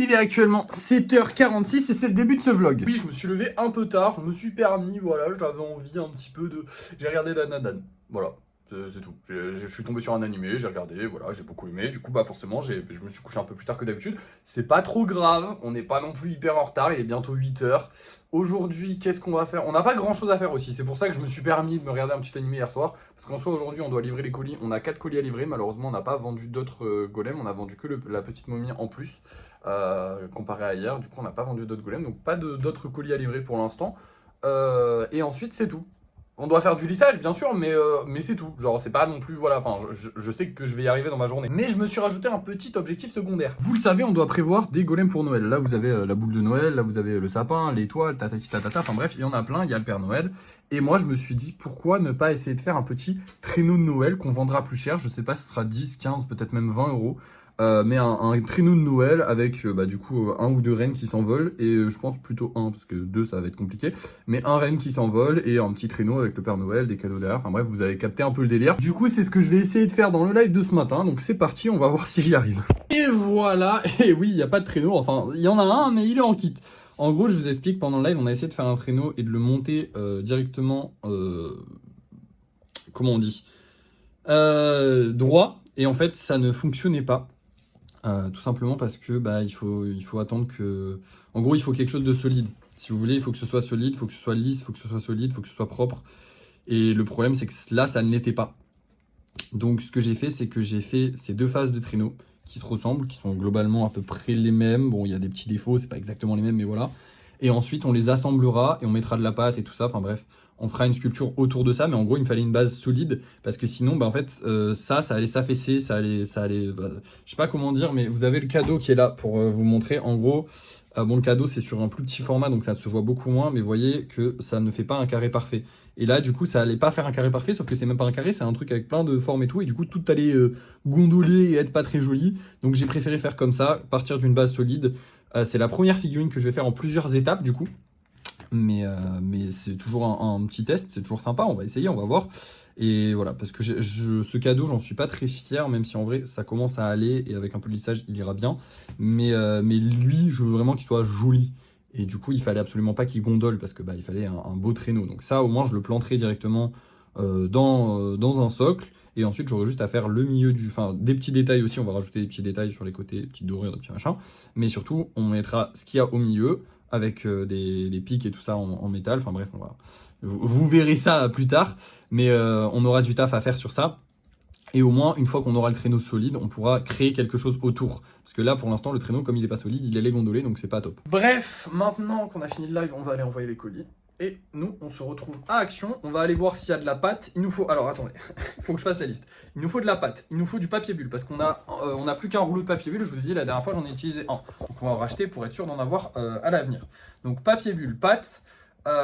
Il est actuellement 7h46 et c'est le début de ce vlog. Oui, je me suis levé un peu tard, je me suis permis, voilà, j'avais envie un petit peu de... J'ai regardé Dandadan, voilà, c'est tout. Je suis tombé sur un animé, j'ai regardé, voilà, j'ai beaucoup aimé. Du coup, bah forcément, je me suis couché un peu plus tard que d'habitude. C'est pas trop grave, on n'est pas non plus hyper en retard, il est bientôt 8h. Aujourd'hui, qu'est-ce qu'on va faire? On n'a pas grand chose à faire aussi, c'est pour ça que je me suis permis de me regarder un petit animé hier soir. Parce qu'en soi, aujourd'hui, on doit livrer les colis, on a 4 colis à livrer, malheureusement, on n'a pas vendu d'autres golems, on a vendu que la petite momie en plus. Comparé à hier, du coup on n'a pas vendu d'autres golems, donc pas d'autres colis à livrer pour l'instant. Et ensuite c'est tout. On doit faire du lissage bien sûr, mais c'est tout. Genre c'est pas non plus, voilà, enfin je sais que je vais y arriver dans ma journée. Mais je me suis rajouté un petit objectif secondaire. Vous le savez, on doit prévoir des golems pour Noël. Là vous avez la boule de Noël, là vous avez le sapin, l'étoile, tatati tatata, enfin bref, il y en a plein, il y a le Père Noël. Et moi je me suis dit pourquoi ne pas essayer de faire un petit traîneau de Noël qu'on vendra plus cher, je sais pas si ce sera 10, 15, peut-être même 20 euros. Mais un traîneau de Noël avec du coup un ou deux rennes qui s'envolent et je pense plutôt un parce que deux ça va être compliqué, mais un renne qui s'envole et un petit traîneau avec le Père Noël, des cadeaux derrière, enfin bref vous avez capté un peu le délire. Du coup c'est ce que je vais essayer de faire dans le live de ce matin, donc c'est parti, on va voir si j'y arrive. Et voilà, et oui il n'y a pas de traîneau, enfin il y en a un mais il est en kit. En gros je vous explique, pendant le live on a essayé de faire un traîneau et de le monter directement, comment on dit, droit, et en fait ça ne fonctionnait pas. Tout simplement parce que il faut attendre que... En gros, il faut quelque chose de solide. Si vous voulez, il faut que ce soit solide, il faut que ce soit lisse, il faut que ce soit solide, il faut que ce soit propre. Et le problème, c'est que là, ça ne l'était pas. Donc, ce que j'ai fait, c'est que j'ai fait ces deux phases de traîneau qui se ressemblent, qui sont globalement à peu près les mêmes. Bon, il y a des petits défauts, c'est pas exactement les mêmes, mais voilà. Et ensuite, on les assemblera et on mettra de la pâte et tout ça. Enfin bref, on fera une sculpture autour de ça, mais en gros, il me fallait une base solide parce que sinon, en fait, ça allait s'affaisser, ça allait, je sais pas comment dire, mais vous avez le cadeau qui est là pour vous montrer. En gros, bon, le cadeau, c'est sur un plus petit format, donc ça se voit beaucoup moins, mais vous voyez que ça ne fait pas un carré parfait. Et là, du coup, ça allait pas faire un carré parfait, sauf que c'est même pas un carré, c'est un truc avec plein de formes et tout, et du coup, tout allait gondoler et être pas très joli. Donc, j'ai préféré faire comme ça, partir d'une base solide. C'est la première figurine que je vais faire en plusieurs étapes, du coup. Mais c'est toujours un petit test, c'est toujours sympa, on va essayer, on va voir. Et voilà, parce que ce cadeau, j'en suis pas très fier, même si en vrai, ça commence à aller, et avec un peu de lissage, il ira bien. Mais lui, je veux vraiment qu'il soit joli. Et du coup, il fallait absolument pas qu'il gondole, parce que il fallait un beau traîneau. Donc ça, au moins, je le planterai directement dans un socle. Et ensuite, j'aurai juste à faire le milieu des petits détails aussi. On va rajouter des petits détails sur les côtés, des petites dorures, des petits machins. Mais surtout, on mettra ce qu'il y a au milieu, avec des pics et tout ça en métal. Enfin bref, vous verrez ça plus tard. Mais on aura du taf à faire sur ça. Et au moins, une fois qu'on aura le traîneau solide, on pourra créer quelque chose autour. Parce que là, pour l'instant, le traîneau, comme il n'est pas solide, il allait gondoler, donc c'est pas top. Bref, maintenant qu'on a fini le live, on va aller envoyer les colis. Et nous, on se retrouve à Action. On va aller voir s'il y a de la pâte. Il nous faut... Alors, attendez, il faut que je fasse la liste. Il nous faut de la pâte, il nous faut du papier bulle. Parce qu'on a plus qu'un rouleau de papier bulle. Je vous ai dit, la dernière fois, j'en ai utilisé un. Donc, on va en racheter pour être sûr d'en avoir à l'avenir. Donc, papier bulle, pâte.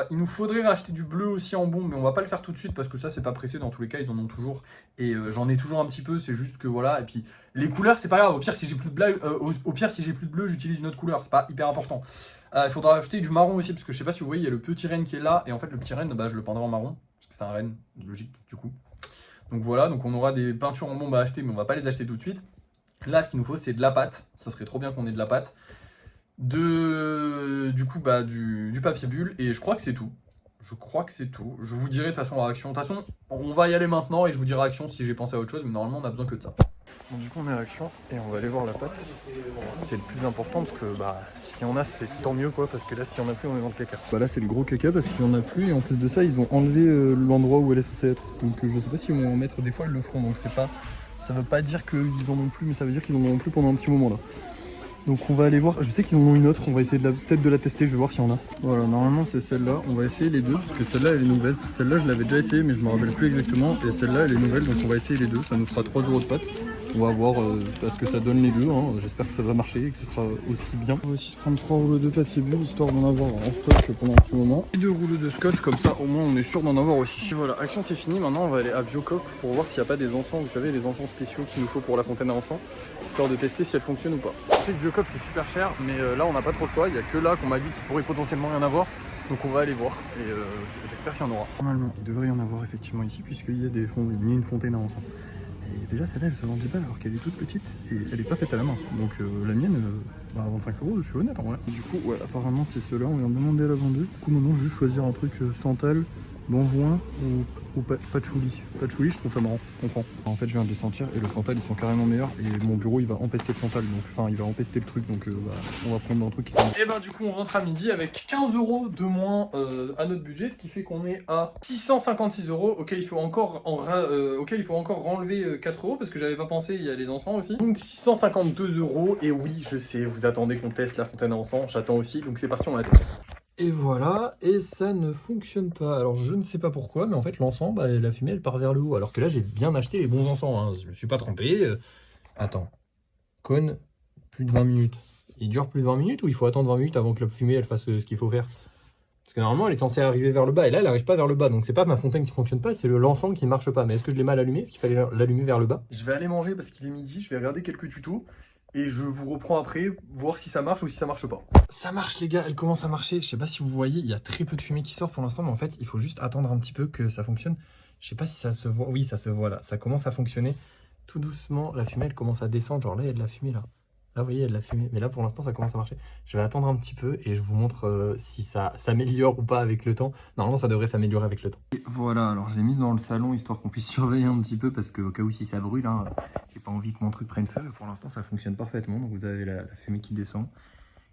Il nous faudrait racheter du bleu aussi en bombe, mais on va pas le faire tout de suite parce que ça c'est pas pressé, dans tous les cas ils en ont toujours et j'en ai toujours un petit peu, c'est juste que voilà. Et puis les couleurs c'est pas grave, au pire si j'ai plus de bleu, j'utilise une autre couleur, c'est pas hyper important. Il faudra rajouter du marron aussi parce que je sais pas si vous voyez, il y a le petit renne qui est là et en fait le petit renne je le peindrai en marron parce que c'est un renne logique du coup. Donc voilà, donc on aura des peintures en bombe à acheter mais on va pas les acheter tout de suite. Là ce qu'il nous faut c'est de la pâte, ça serait trop bien qu'on ait de la pâte. Du papier bulle et je crois que c'est tout. Je vous dirai de toute façon à Action. De toute façon, on va y aller maintenant et je vous dirai à Action si j'ai pensé à autre chose, mais normalement on a besoin que de ça. Bon, du coup on est à Action et on va aller voir la pâte. C'est le plus important parce que s'il y en a c'est tant mieux quoi, parce que là s'il y en a plus on est dans le caca. Là c'est le gros caca parce qu'il y en a plus et en plus de ça ils ont enlevé l'endroit où elle est censée être. Donc je sais pas si on va en mettre, des fois ils le feront, donc c'est pas... Ça veut pas dire qu'ils en ont plus, mais ça veut dire qu'ils en ont plus pendant un petit moment là. Donc on va aller voir, je sais qu'ils en ont une autre, on va essayer peut-être de la tester, je vais voir s'il y en a. Voilà, normalement c'est celle-là, on va essayer les deux, parce que celle-là elle est nouvelle. Celle-là je l'avais déjà essayé mais je me rappelle plus exactement, et celle-là elle est nouvelle, donc on va essayer les deux, ça nous fera 3 euros de pâte. On va voir ce que ça donne les deux, hein. J'espère que ça va marcher et que ce sera aussi bien. On va aussi prendre 3 rouleaux de papier bulle, histoire d'en avoir en stock pendant un petit moment. Et 2 rouleaux de scotch, comme ça au moins on est sûr d'en avoir aussi. Et voilà, Action c'est fini, maintenant on va aller à Biocop pour voir s'il n'y a pas des encens, vous savez les encens spéciaux qu'il nous faut pour la fontaine à encens, histoire de tester si elle fonctionne ou pas. Je sais que Biocop c'est super cher, mais là on n'a pas trop le choix, il n'y a que là qu'on m'a dit qu'il pourrait potentiellement rien avoir. Donc on va aller voir et j'espère qu'il y en aura. Normalement il devrait y en avoir effectivement ici puisqu'il y a une fontaine à encens. Et déjà, celle-là, elle se vend 10 balles alors qu'elle est toute petite et elle est pas faite à la main. Donc la mienne, 25 euros, je suis honnête en vrai. Du coup, ouais, apparemment, c'est ceux-là. On vient de demander à la vendeuse. Du coup, maintenant, je vais choisir un truc santal, bonjoin ou patchouli. Patchouli, je trouve ça marrant. Comprends. En fait, je viens de les sentir et le santal, ils sont carrément meilleurs. Et mon bureau, il va empester le santal. Donc, enfin, il va empester le truc. Donc, on va prendre un truc qui sent. Et ben, du coup, on rentre à midi avec 15 euros de moins à notre budget, ce qui fait qu'on est à 656 euros, auquel il faut encore renlever 4 euros parce que j'avais pas pensé, il y a les encens aussi. Donc 652 euros. Et oui, je sais, vous attendez qu'on teste la fontaine à encens. J'attends aussi. Donc c'est parti, on la teste. Et voilà, et ça ne fonctionne pas. Alors je ne sais pas pourquoi, mais en fait l'encens, la fumée elle part vers le haut. Alors que là j'ai bien acheté les bons encens, hein. Je me suis pas trompé. Attends, cône, plus de 20 minutes. Il dure plus de 20 minutes ou il faut attendre 20 minutes avant que la fumée elle fasse ce qu'il faut faire? Parce que normalement elle est censée arriver vers le bas, et là elle n'arrive pas vers le bas. Donc c'est pas ma fontaine qui fonctionne pas, c'est l'encens qui ne marche pas. Mais est-ce que je l'ai mal allumé? Est-ce qu'il fallait l'allumer vers le bas? Je vais aller manger parce qu'il est midi, je vais regarder quelques tutos. Et je vous reprends après, voir si ça marche ou si ça marche pas. Ça marche les gars, elle commence à marcher. Je sais pas si vous voyez, il y a très peu de fumée qui sort pour l'instant, mais en fait, il faut juste attendre un petit peu que ça fonctionne. Je sais pas si ça se voit. Oui, ça se voit là. Ça commence à fonctionner. Tout doucement, la fumée, elle commence à descendre. Genre là, il y a de la fumée là. Là, vous voyez, il y a de la fumée. Mais là, pour l'instant, ça commence à marcher. Je vais attendre un petit peu et je vous montre si ça s'améliore ou pas avec le temps. Normalement, ça devrait s'améliorer avec le temps. Et voilà, alors je l'ai mise dans le salon histoire qu'on puisse surveiller un petit peu parce qu'au cas où si ça brûle, hein, j'ai pas envie que mon truc prenne feu. Pour l'instant, ça fonctionne parfaitement. Donc vous avez la fumée qui descend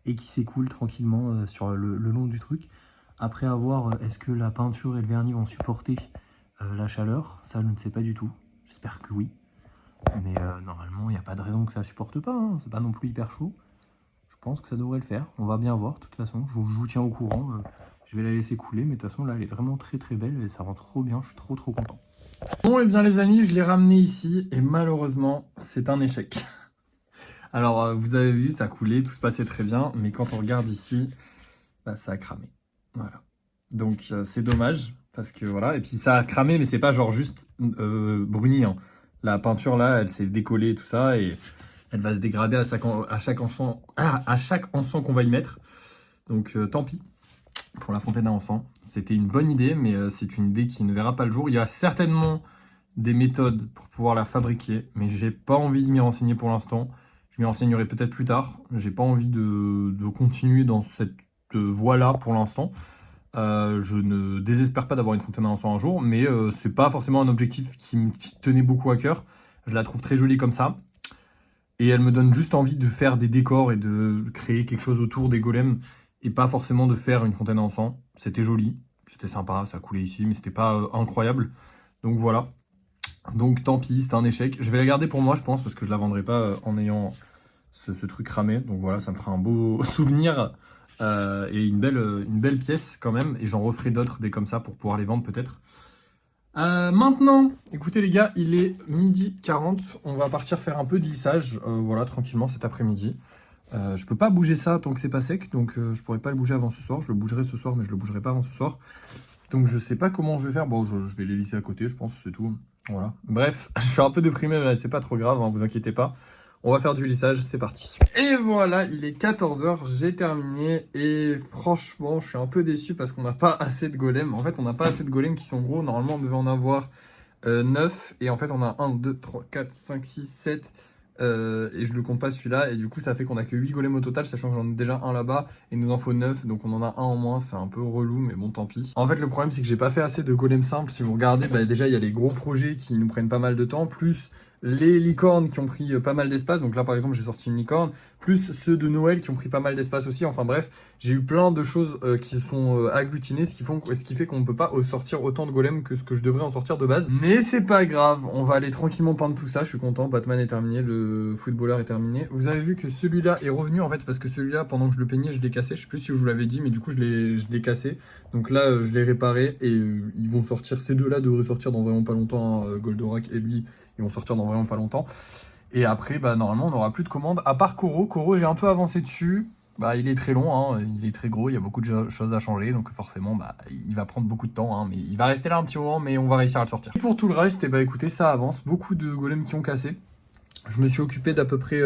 et qui s'écoule tranquillement sur le long du truc. Après avoir, est-ce que la peinture et le vernis vont supporter la chaleur? Ça, je ne sais pas du tout. J'espère que oui. Mais normalement, il n'y a pas de raison que ça supporte pas, hein. C'est pas non plus hyper chaud. Je pense que ça devrait le faire. On va bien voir, de toute façon. Je vous tiens au courant. Je vais la laisser couler, mais de toute façon, là, elle est vraiment très très belle et ça rend trop bien. Je suis trop content. Bon, et bien les amis, je l'ai ramené ici et malheureusement, c'est un échec. Alors, vous avez vu, ça coulait, tout se passait très bien, mais quand on regarde ici, ça a cramé. Voilà. Donc, c'est dommage, parce que voilà. Et puis, ça a cramé, mais c'est pas genre juste bruni, hein. La peinture là, elle s'est décollée et tout ça, et elle va se dégrader à chaque encens qu'on va y mettre. Donc tant pis pour la fontaine à encens. C'était une bonne idée, mais c'est une idée qui ne verra pas le jour. Il y a certainement des méthodes pour pouvoir la fabriquer, mais j'ai pas envie de m'y renseigner pour l'instant. Je m'y renseignerai peut-être plus tard. J'ai pas envie de continuer dans cette voie-là pour l'instant. Je ne désespère pas d'avoir une fontaine à encens un jour, mais c'est pas forcément un objectif qui me tenait beaucoup à cœur. Je la trouve très jolie comme ça. Et elle me donne juste envie de faire des décors et de créer quelque chose autour des golems. Et pas forcément de faire une fontaine à encens. C'était joli, c'était sympa, ça coulait ici, mais c'était pas incroyable. Donc voilà. Donc tant pis, c'était un échec. Je vais la garder pour moi, je pense, parce que je la vendrai pas en ayant ce truc cramé. Donc voilà, ça me fera un beau souvenir. Et une belle pièce quand même, et j'en referai d'autres des comme ça pour pouvoir les vendre peut-être. Maintenant, écoutez les gars, il est 12h40, on va partir faire un peu de lissage, voilà, tranquillement cet après-midi. Je peux pas bouger ça tant que c'est pas sec, donc je pourrais pas le bouger avant ce soir. Je le bougerai ce soir, mais je le bougerai pas avant ce soir. Donc je sais pas comment je vais faire. Bon, je vais les lisser à côté, je pense, c'est tout. Voilà. Bref, je suis un peu déprimé, mais c'est pas trop grave, hein, vous inquiétez pas. On va faire du lissage, c'est parti. Et voilà, il est 14h, j'ai terminé. Et franchement, je suis un peu déçu parce qu'on n'a pas assez de golems. En fait, on n'a pas assez de golems qui sont gros. Normalement, on devait en avoir 9. Et en fait, on a 1, 2, 3, 4, 5, 6, 7. Et je ne compte pas celui-là. Et du coup, ça fait qu'on a que 8 golems au total, sachant que j'en ai déjà un là-bas. Et il nous en faut 9. Donc on en a un en moins. C'est un peu relou, mais bon, tant pis. En fait, le problème, c'est que j'ai pas fait assez de golems simples. Si vous regardez, déjà, il y a les gros projets qui nous prennent pas mal de temps. Plus les licornes qui ont pris pas mal d'espace. Donc là, par exemple, j'ai sorti une licorne. Plus ceux de Noël qui ont pris pas mal d'espace aussi. Enfin bref, j'ai eu plein de choses qui se sont agglutinées. Ce qui fait qu'on ne peut pas sortir autant de golems que ce que je devrais en sortir de base. Mais c'est pas grave. On va aller tranquillement peindre tout ça. Je suis content. Batman est terminé. Le footballeur est terminé. Vous avez vu que celui-là est revenu en fait. Parce que celui-là, pendant que je le peignais, je l'ai cassé. Je sais plus si je vous l'avais dit. Mais du coup, je l'ai cassé. Donc là, je l'ai réparé. Et ils vont sortir. Ces deux-là devraient sortir dans vraiment pas longtemps. Hein, Goldorak et lui. Ils vont sortir dans vraiment pas longtemps. Et après, normalement, on n'aura plus de commandes. À part Koro. Koro, j'ai un peu avancé dessus. Il est très long, hein, il est très gros, il y a beaucoup de choses à changer. Donc forcément, il va prendre beaucoup de temps. Hein, mais il va rester là un petit moment, mais on va réussir à le sortir. Et pour tout le reste, écoutez, ça avance. Beaucoup de golems qui ont cassé. Je me suis occupé d'à peu près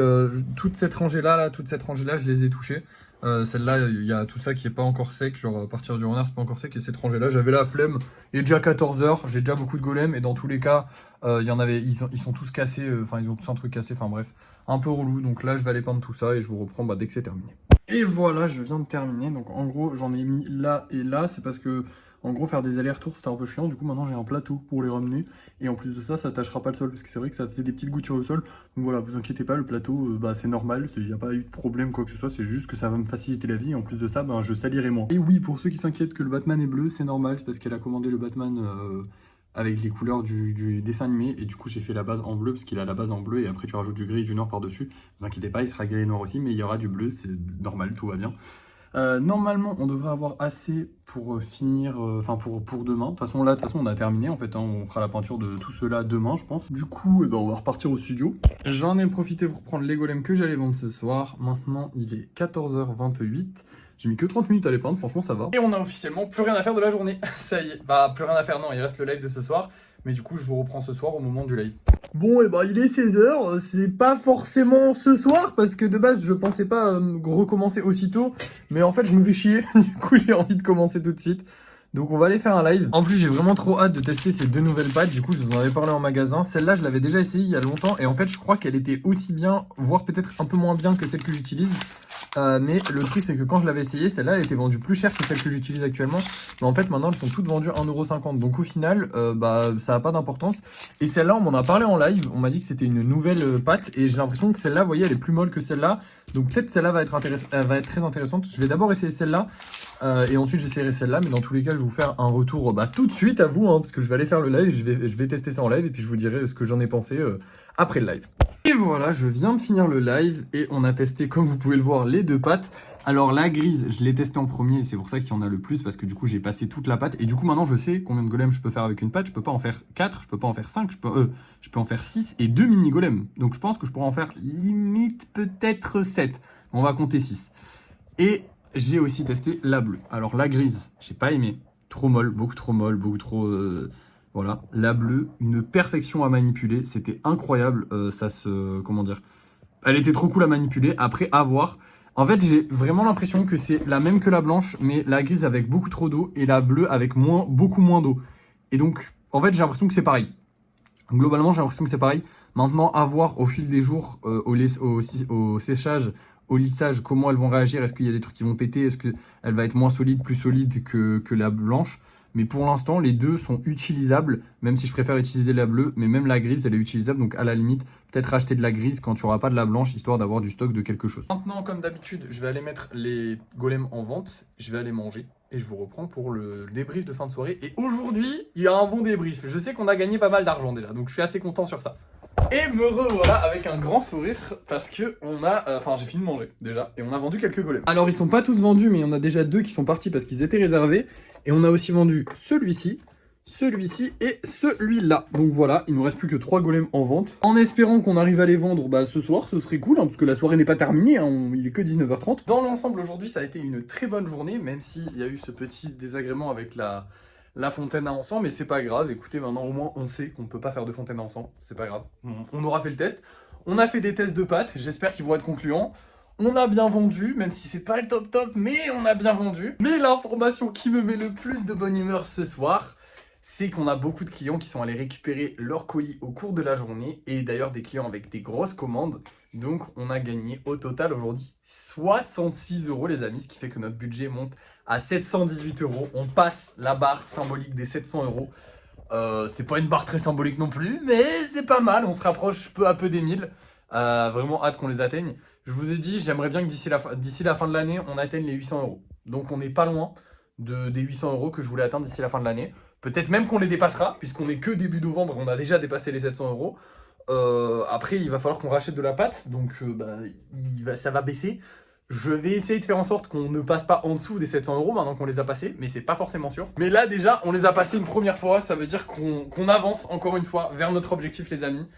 toute cette rangée-là, je les ai touchées. Celle-là, il y a tout ça qui est pas encore sec, genre à partir du renard, c'est pas encore sec. Et cette rangée-là, j'avais la flemme. Il est déjà 14h, j'ai déjà beaucoup de golems. Et dans tous les cas, il y en avait, ils sont tous cassés, enfin, ils ont tous un truc cassé, enfin bref, un peu relou. Donc là, je vais aller peindre tout ça et je vous reprends dès que c'est terminé. Et voilà, je viens de terminer. Donc en gros, j'en ai mis là et là. C'est parce que, en gros, faire des allers-retours, c'était un peu chiant. Du coup, maintenant, j'ai un plateau pour les ramener. Et en plus de ça, ça tâchera pas le sol. Parce que c'est vrai que ça faisait des petites gouttes sur le sol. Donc voilà, vous inquiétez pas, le plateau, c'est normal. Il n'y a pas eu de problème, quoi que ce soit. C'est juste que ça va me faciliter la vie. Et en plus de ça, je salirai moins. Et oui, pour ceux qui s'inquiètent que le Batman est bleu, c'est normal. C'est parce qu'elle a commandé le Batman avec les couleurs du dessin animé. Et du coup, j'ai fait la base en bleu parce qu'il a la base en bleu. Et après, tu rajoutes du gris et du noir par-dessus. Vous inquiétez pas, il sera gris et noir aussi. Mais il y aura du bleu. C'est normal, tout va bien. Normalement, on devrait avoir assez pour finir, pour demain. De toute façon, on a terminé en fait. On fera la peinture de tout cela demain, je pense. Du coup, on va repartir au studio. J'en ai profité pour prendre les golems que j'allais vendre ce soir. Maintenant, il est 14h28. J'ai mis que 30 minutes à les peindre, franchement, ça va. Et on a officiellement plus rien à faire de la journée. Ça y est. Plus rien à faire, non, il reste le live de ce soir. Mais du coup, je vous reprends ce soir au moment du live. Bon, il est 16h, c'est pas forcément ce soir, parce que de base, je pensais pas recommencer aussitôt, mais en fait, je me fais chier, du coup, j'ai envie de commencer tout de suite. Donc on va aller faire un live. En plus, j'ai vraiment trop hâte de tester ces deux nouvelles pattes, du coup, je vous en avais parlé en magasin. Celle-là, je l'avais déjà essayée il y a longtemps, et en fait, je crois qu'elle était aussi bien, voire peut-être un peu moins bien que celle que j'utilise. Mais le truc, c'est que quand je l'avais essayé, celle-là, elle était vendue plus cher que celle que j'utilise actuellement. Mais en fait, maintenant, elles sont toutes vendues 1,50 €. Donc au final, ça n'a pas d'importance. Et celle-là, on m'en a parlé en live. On m'a dit que c'était une nouvelle pâte. Et j'ai l'impression que celle-là, vous voyez, elle est plus molle que celle-là. Donc peut-être celle-là va être très intéressante. Je vais d'abord essayer celle-là. Et ensuite, j'essaierai celle-là. Mais dans tous les cas, je vais vous faire un retour tout de suite à vous. Parce que je vais aller faire le live. Je vais tester ça en live. Et puis, je vous dirai ce que j'en ai pensé après le live. Et voilà, je viens de finir le live et on a testé, comme vous pouvez le voir, les deux pâtes. Alors la grise, je l'ai testée en premier, c'est pour ça qu'il y en a le plus, parce que du coup j'ai passé toute la pâte. Et du coup maintenant je sais combien de golems je peux faire avec une pâte. Je peux pas en faire 4, je peux pas en faire 5, je peux en faire 6 et 2 mini golems. Donc je pense que je pourrais en faire limite peut-être 7. On va compter 6. Et j'ai aussi testé la bleue. Alors la grise, j'ai pas aimé. Trop molle, beaucoup trop... Voilà, la bleue, une perfection à manipuler, c'était incroyable, comment dire, elle était trop cool à manipuler, après à voir. En fait, j'ai vraiment l'impression que c'est la même que la blanche, mais la grise avec beaucoup trop d'eau et la bleue avec beaucoup moins d'eau. Et donc, en fait, j'ai l'impression que c'est pareil. Globalement, j'ai l'impression que c'est pareil. Maintenant, à voir au fil des jours, au séchage, au lissage, comment elles vont réagir. Est-ce qu'il y a des trucs qui vont péter? Est-ce qu'elle va être moins solide, plus solide que la blanche? Mais pour l'instant, les deux sont utilisables, même si je préfère utiliser la bleue, mais même la grise, elle est utilisable. Donc à la limite, peut-être acheter de la grise quand tu n'auras pas de la blanche, histoire d'avoir du stock de quelque chose. Maintenant, comme d'habitude, je vais aller mettre les golems en vente, je vais aller manger, et je vous reprends pour le débrief de fin de soirée. Et aujourd'hui, il y a un bon débrief. Je sais qu'on a gagné pas mal d'argent déjà, donc je suis assez content sur ça. Et me revoilà avec un grand sourire parce que j'ai fini de manger déjà et on a vendu quelques golems. Alors ils sont pas tous vendus, mais il y en a déjà 2 qui sont partis parce qu'ils étaient réservés. Et on a aussi vendu celui-ci et celui-là. Donc voilà, il nous reste plus que 3 golems en vente. En espérant qu'on arrive à les vendre ce soir, ce serait cool, parce que la soirée n'est pas terminée, il est que 19h30. Dans l'ensemble aujourd'hui, ça a été une très bonne journée, même s'il y a eu ce petit désagrément avec la fontaine à encens, mais c'est pas grave. Écoutez, maintenant au moins on sait qu'on ne peut pas faire de fontaine à encens, c'est pas grave. On aura fait le test. On a fait des tests de pâtes, j'espère qu'ils vont être concluants. On a bien vendu, même si c'est pas le top, mais on a bien vendu. Mais l'information qui me met le plus de bonne humeur ce soir, c'est qu'on a beaucoup de clients qui sont allés récupérer leurs colis au cours de la journée, et d'ailleurs des clients avec des grosses commandes. Donc on a gagné au total aujourd'hui 66 € les amis, ce qui fait que notre budget monte à 718 €. On passe la barre symbolique des 700 €. C'est pas une barre très symbolique non plus, mais c'est pas mal, on se rapproche peu à peu des 1000. Vraiment hâte qu'on les atteigne. Je vous ai dit, j'aimerais bien que d'ici la fin de l'année, on atteigne les 800 €. Donc on n'est pas loin des 800 € que je voulais atteindre d'ici la fin de l'année. Peut-être même qu'on les dépassera, puisqu'on est que début novembre, on a déjà dépassé les 700 €. Après, il va falloir qu'on rachète de la pâte, donc ça va baisser. Je vais essayer de faire en sorte qu'on ne passe pas en dessous des 700 € maintenant qu'on les a passés, mais c'est pas forcément sûr. Mais là déjà, on les a passés une première fois, ça veut dire qu'on avance encore une fois vers notre objectif les amis.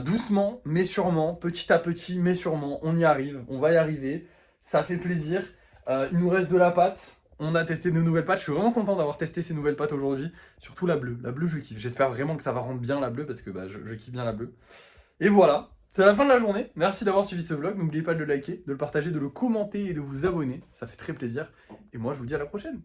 Doucement, mais sûrement, petit à petit, mais sûrement, on y arrive, on va y arriver, ça fait plaisir. Il nous reste de la pâte, on a testé de nouvelles pâtes, je suis vraiment content d'avoir testé ces nouvelles pâtes aujourd'hui, surtout la bleue je kiffe, j'espère vraiment que ça va rendre bien la bleue parce que je kiffe bien la bleue. Et voilà, C'est la fin de la journée. Merci d'avoir suivi ce vlog. N'oubliez pas de le liker, de le partager, de le commenter et de vous abonner. Ça fait très plaisir. Et moi, je vous dis à la prochaine.